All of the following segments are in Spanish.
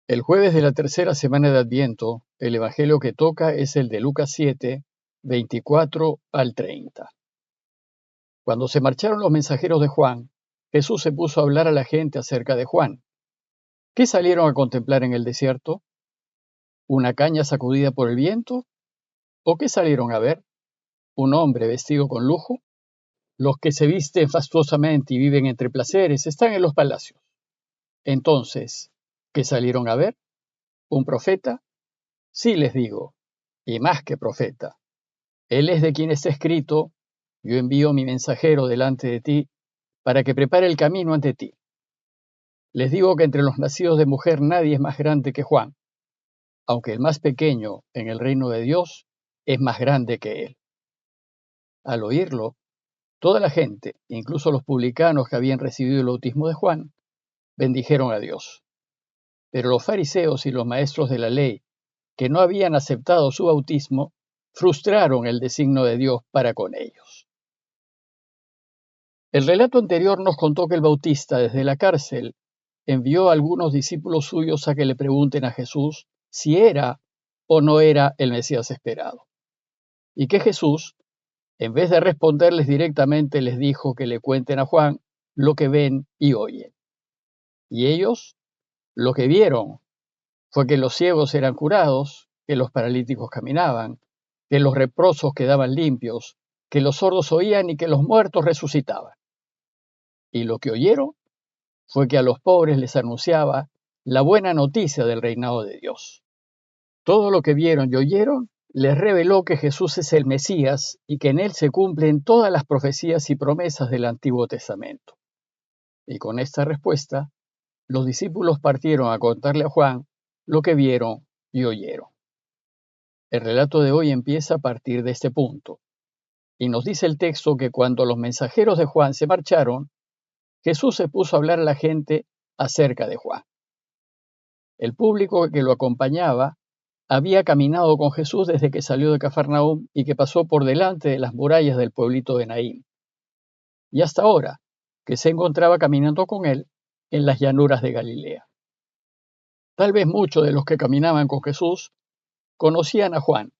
El jueves de la tercera semana de Adviento, el evangelio que toca es el de Lucas 7, 24 al 30. Cuando se marcharon los mensajeros de Juan, Jesús se puso a hablar a la gente acerca de Juan. ¿Qué salieron a contemplar en el desierto? ¿Una caña sacudida por el viento? ¿O qué salieron a ver? ¿Un hombre vestido con lujo? Los que se visten fastuosamente y viven entre placeres están en los palacios. Entonces, ¿qué salieron a ver? ¿Un profeta? Sí, les digo, y más que profeta. Él es de quien está escrito: yo envío mi mensajero delante de ti para que prepare el camino ante ti. Les digo que entre los nacidos de mujer nadie es más grande que Juan, aunque el más pequeño en el reino de Dios es más grande que él. Al oírlo, toda la gente, incluso los publicanos que habían recibido el bautismo de Juan, bendijeron a Dios. Pero los fariseos y los maestros de la ley, que no habían aceptado su bautismo, frustraron el designio de Dios para con ellos. El relato anterior nos contó que el Bautista, desde la cárcel, envió a algunos discípulos suyos a que le pregunten a Jesús si era o no era el Mesías esperado. Y que Jesús, en vez de responderles directamente, les dijo que le cuenten a Juan lo que ven y oyen. Y ellos, lo que vieron fue que los ciegos eran curados, que los paralíticos caminaban, que los leprosos quedaban limpios, que los sordos oían y que los muertos resucitaban. Y lo que oyeron fue que a los pobres les anunciaba la buena noticia del reinado de Dios. Todo lo que vieron y oyeron les reveló que Jesús es el Mesías y que en él se cumplen todas las profecías y promesas del Antiguo Testamento. Y con esta respuesta, los discípulos partieron a contarle a Juan lo que vieron y oyeron. El relato de hoy empieza a partir de este punto, y nos dice el texto que cuando los mensajeros de Juan se marcharon, Jesús se puso a hablar a la gente acerca de Juan. El público que lo acompañaba había caminado con Jesús desde que salió de Cafarnaúm y que pasó por delante de las murallas del pueblito de Naín, y hasta ahora, que se encontraba caminando con él en las llanuras de Galilea. Tal vez muchos de los que caminaban con Jesús conocían a Juan,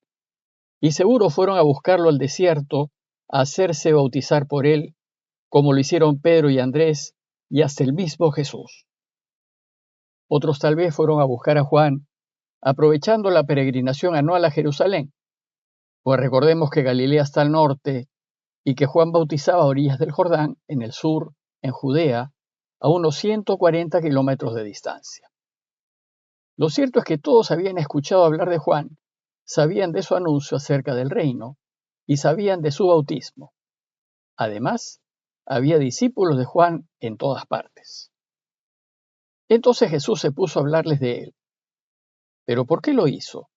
y seguro fueron a buscarlo al desierto a hacerse bautizar por él, como lo hicieron Pedro y Andrés y hasta el mismo Jesús. Otros tal vez fueron a buscar a Juan aprovechando la peregrinación anual a Jerusalén, pues recordemos que Galilea está al norte y que Juan bautizaba a orillas del Jordán, en el sur, en Judea, a unos 140 kilómetros de distancia. Lo cierto es que todos habían escuchado hablar de Juan, sabían de su anuncio acerca del reino y sabían de su bautismo. Además, había discípulos de Juan en todas partes. Entonces Jesús se puso a hablarles de él. ¿Pero por qué lo hizo?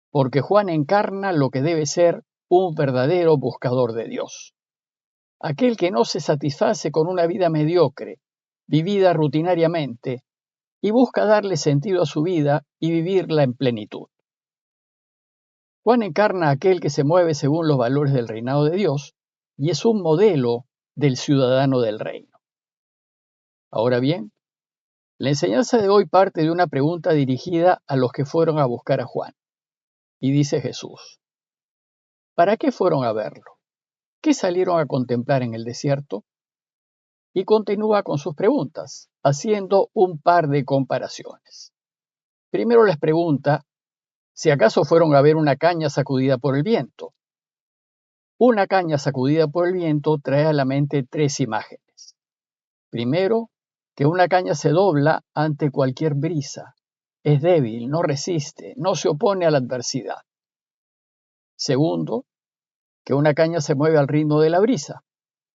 Porque Juan encarna lo que debe ser un verdadero buscador de Dios. Aquel que no se satisface con una vida mediocre, vivida rutinariamente, y busca darle sentido a su vida y vivirla en plenitud. Juan encarna a aquel que se mueve según los valores del reinado de Dios y es un modelo del ciudadano del reino. Ahora bien, la enseñanza de hoy parte de una pregunta dirigida a los que fueron a buscar a Juan. Y dice Jesús: ¿para qué fueron a verlo? ¿Qué salieron a contemplar en el desierto? Y continúa con sus preguntas, haciendo un par de comparaciones. Primero les pregunta si acaso fueron a ver una caña sacudida por el viento. Una caña sacudida por el viento trae a la mente tres imágenes. Primero, que una caña se dobla ante cualquier brisa. Es débil, no resiste, no se opone a la adversidad. Segundo, que una caña se mueve al ritmo de la brisa.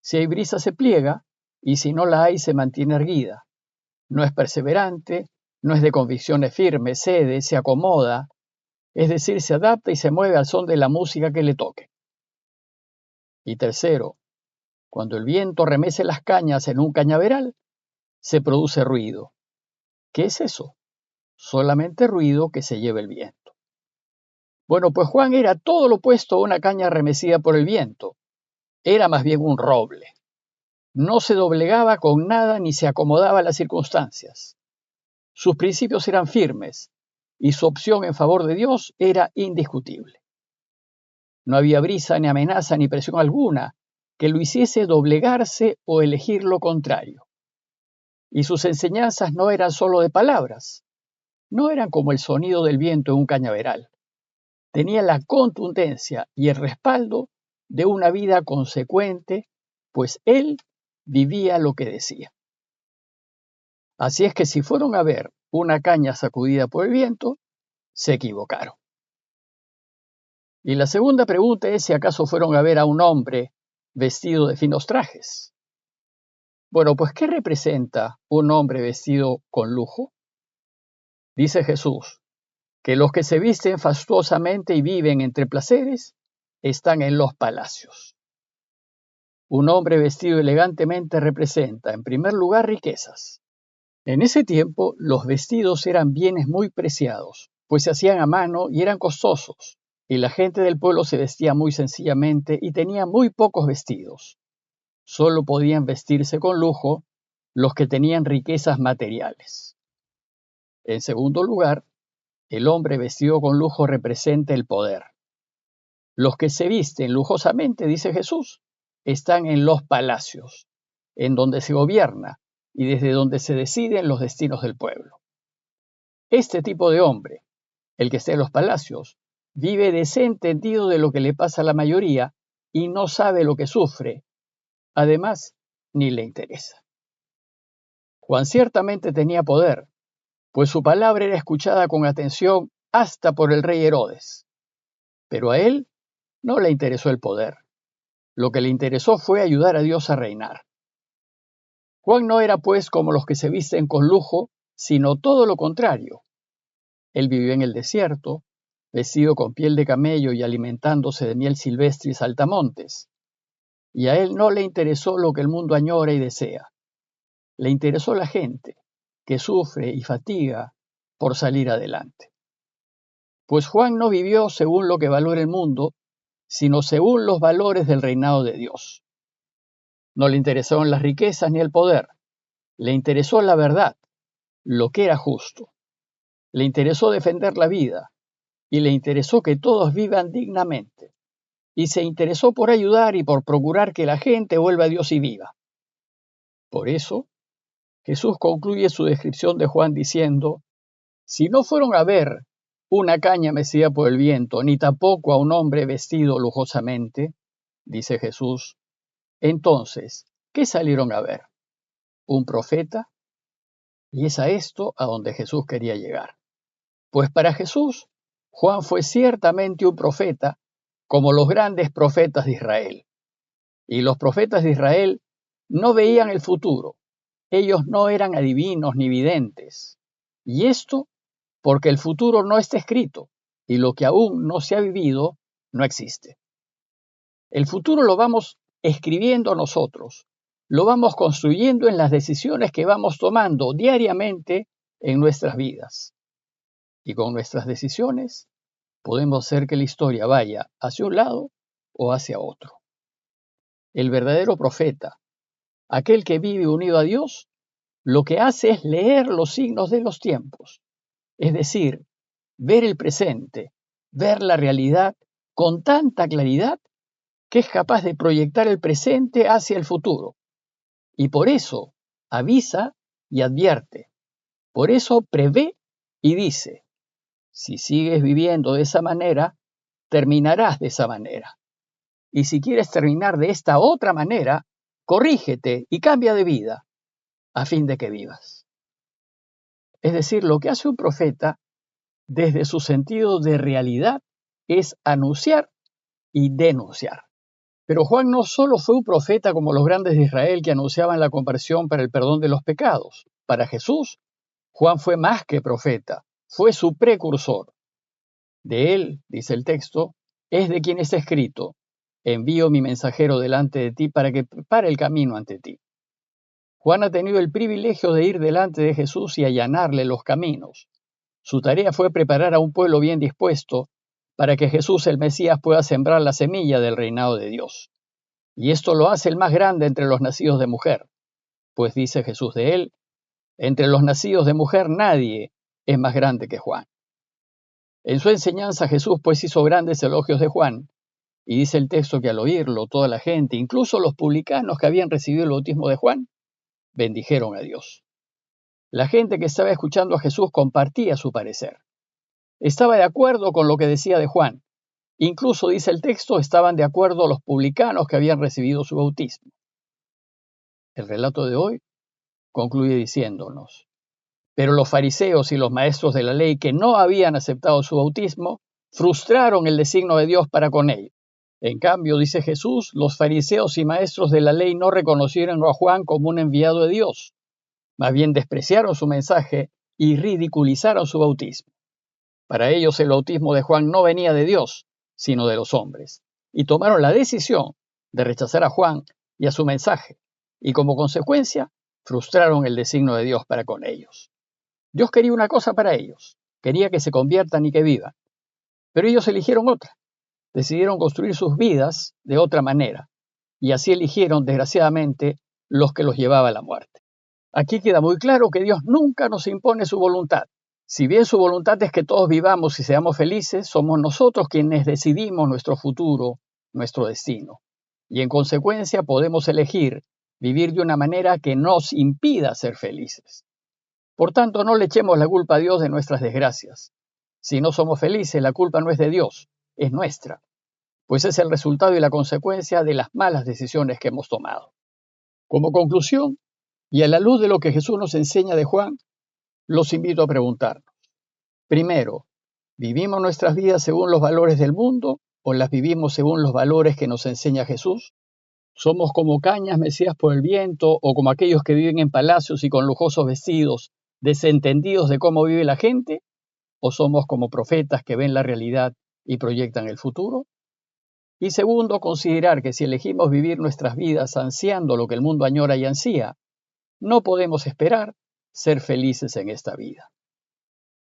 Si hay brisa se pliega y si no la hay se mantiene erguida. No es perseverante, no es de convicciones firmes, cede, se acomoda, es decir, se adapta y se mueve al son de la música que le toque. Y tercero, cuando el viento remece las cañas en un cañaveral, se produce ruido. ¿Qué es eso? Solamente ruido que se lleva el viento. Bueno, pues Juan era todo lo opuesto a una caña remecida por el viento. Era más bien un roble. No se doblegaba con nada ni se acomodaba a las circunstancias. Sus principios eran firmes y su opción en favor de Dios era indiscutible. No había brisa, ni amenaza, ni presión alguna que lo hiciese doblegarse o elegir lo contrario. Y sus enseñanzas no eran solo de palabras, no eran como el sonido del viento en un cañaveral. Tenía la contundencia y el respaldo de una vida consecuente, pues él vivía lo que decía. Así es que si fueron a ver una caña sacudida por el viento, se equivocaron. Y la segunda pregunta es si acaso fueron a ver a un hombre vestido de finos trajes. Bueno, pues ¿qué representa un hombre vestido con lujo? Dice Jesús que los que se visten fastuosamente y viven entre placeres están en los palacios. Un hombre vestido elegantemente representa, en primer lugar, riquezas. En ese tiempo, los vestidos eran bienes muy preciados, pues se hacían a mano y eran costosos, y la gente del pueblo se vestía muy sencillamente y tenía muy pocos vestidos. Solo podían vestirse con lujo los que tenían riquezas materiales. En segundo lugar, el hombre vestido con lujo representa el poder. Los que se visten lujosamente, dice Jesús, están en los palacios, en donde se gobierna y desde donde se deciden los destinos del pueblo. Este tipo de hombre, el que está en los palacios, vive desentendido de lo que le pasa a la mayoría y no sabe lo que sufre. Además, ni le interesa. Juan ciertamente tenía poder, pues su palabra era escuchada con atención hasta por el rey Herodes. Pero a él no le interesó el poder. Lo que le interesó fue ayudar a Dios a reinar. Juan no era pues como los que se visten con lujo, sino todo lo contrario. Él vivió en el desierto, vestido con piel de camello y alimentándose de miel silvestre y saltamontes. Y a él no le interesó lo que el mundo añora y desea. Le interesó la gente, que sufre y fatiga por salir adelante. Pues Juan no vivió según lo que valora el mundo, sino según los valores del reinado de Dios. No le interesaron las riquezas ni el poder, le interesó la verdad, lo que era justo. Le interesó defender la vida y le interesó que todos vivan dignamente. Y se interesó por ayudar y por procurar que la gente vuelva a Dios y viva. Por eso, Jesús concluye su descripción de Juan diciendo: si no fueron a ver una caña mecida por el viento, ni tampoco a un hombre vestido lujosamente, dice Jesús, entonces, ¿qué salieron a ver? ¿Un profeta? Y es a esto a donde Jesús quería llegar. Pues para Jesús, Juan fue ciertamente un profeta, como los grandes profetas de Israel. Y los profetas de Israel no veían el futuro. Ellos no eran adivinos ni videntes. Y esto porque el futuro no está escrito, y lo que aún no se ha vivido no existe. El futuro lo vamos escribiendo nosotros, lo vamos construyendo en las decisiones que vamos tomando diariamente en nuestras vidas. Y con nuestras decisiones podemos hacer que la historia vaya hacia un lado o hacia otro. El verdadero profeta, aquel que vive unido a Dios, lo que hace es leer los signos de los tiempos, es decir, ver el presente, ver la realidad con tanta claridad que es capaz de proyectar el presente hacia el futuro. Y por eso avisa y advierte. Por eso prevé y dice: si sigues viviendo de esa manera, terminarás de esa manera. Y si quieres terminar de esta otra manera, corrígete y cambia de vida, a fin de que vivas. Es decir, lo que hace un profeta, desde su sentido de realidad, es anunciar y denunciar. Pero Juan no solo fue un profeta como los grandes de Israel que anunciaban la conversión para el perdón de los pecados. Para Jesús, Juan fue más que profeta, fue su precursor. De él, dice el texto, es de quien está escrito: envío mi mensajero delante de ti para que prepare el camino ante ti. Juan ha tenido el privilegio de ir delante de Jesús y allanarle los caminos. Su tarea fue preparar a un pueblo bien dispuesto para que Jesús el Mesías pueda sembrar la semilla del reinado de Dios. Y esto lo hace el más grande entre los nacidos de mujer, pues dice Jesús de él: Entre los nacidos de mujer nadie es más grande que Juan. En su enseñanza Jesús pues hizo grandes elogios de Juan, y dice el texto que al oírlo toda la gente, incluso los publicanos que habían recibido el bautismo de Juan, bendijeron a Dios. La gente que estaba escuchando a Jesús compartía su parecer. Estaba de acuerdo con lo que decía de Juan. Incluso, dice el texto, estaban de acuerdo los publicanos que habían recibido su bautismo. El relato de hoy concluye diciéndonos: pero los fariseos y los maestros de la ley que no habían aceptado su bautismo, frustraron el designio de Dios para con ellos. En cambio, dice Jesús, los fariseos y maestros de la ley no reconocieron a Juan como un enviado de Dios. Más bien despreciaron su mensaje y ridiculizaron su bautismo. Para ellos el bautismo de Juan no venía de Dios, sino de los hombres. Y tomaron la decisión de rechazar a Juan y a su mensaje. Y como consecuencia, frustraron el designio de Dios para con ellos. Dios quería una cosa para ellos. Quería que se conviertan y que vivan. Pero ellos eligieron otra. Decidieron construir sus vidas de otra manera. Y así eligieron, desgraciadamente, los que los llevaba a la muerte. Aquí queda muy claro que Dios nunca nos impone su voluntad. Si bien su voluntad es que todos vivamos y seamos felices, somos nosotros quienes decidimos nuestro futuro, nuestro destino. Y en consecuencia podemos elegir vivir de una manera que nos impida ser felices. Por tanto, no le echemos la culpa a Dios de nuestras desgracias. Si no somos felices, la culpa no es de Dios, es nuestra, pues es el resultado y la consecuencia de las malas decisiones que hemos tomado. Como conclusión, y a la luz de lo que Jesús nos enseña de Juan, los invito a preguntarnos. Primero, ¿vivimos nuestras vidas según los valores del mundo o las vivimos según los valores que nos enseña Jesús? ¿Somos como cañas mecidas por el viento o como aquellos que viven en palacios y con lujosos vestidos, desentendidos de cómo vive la gente? ¿O somos como profetas que ven la realidad y proyectan el futuro? Y segundo, considerar que si elegimos vivir nuestras vidas ansiando lo que el mundo añora y ansía, no podemos esperar ser felices en esta vida.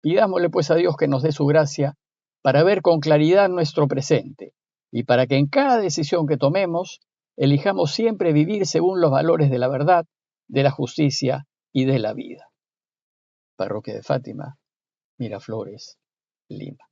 Pidámosle pues a Dios que nos dé su gracia para ver con claridad nuestro presente y para que en cada decisión que tomemos elijamos siempre vivir según los valores de la verdad, de la justicia y de la vida. Parroquia de Fátima, Miraflores, Lima.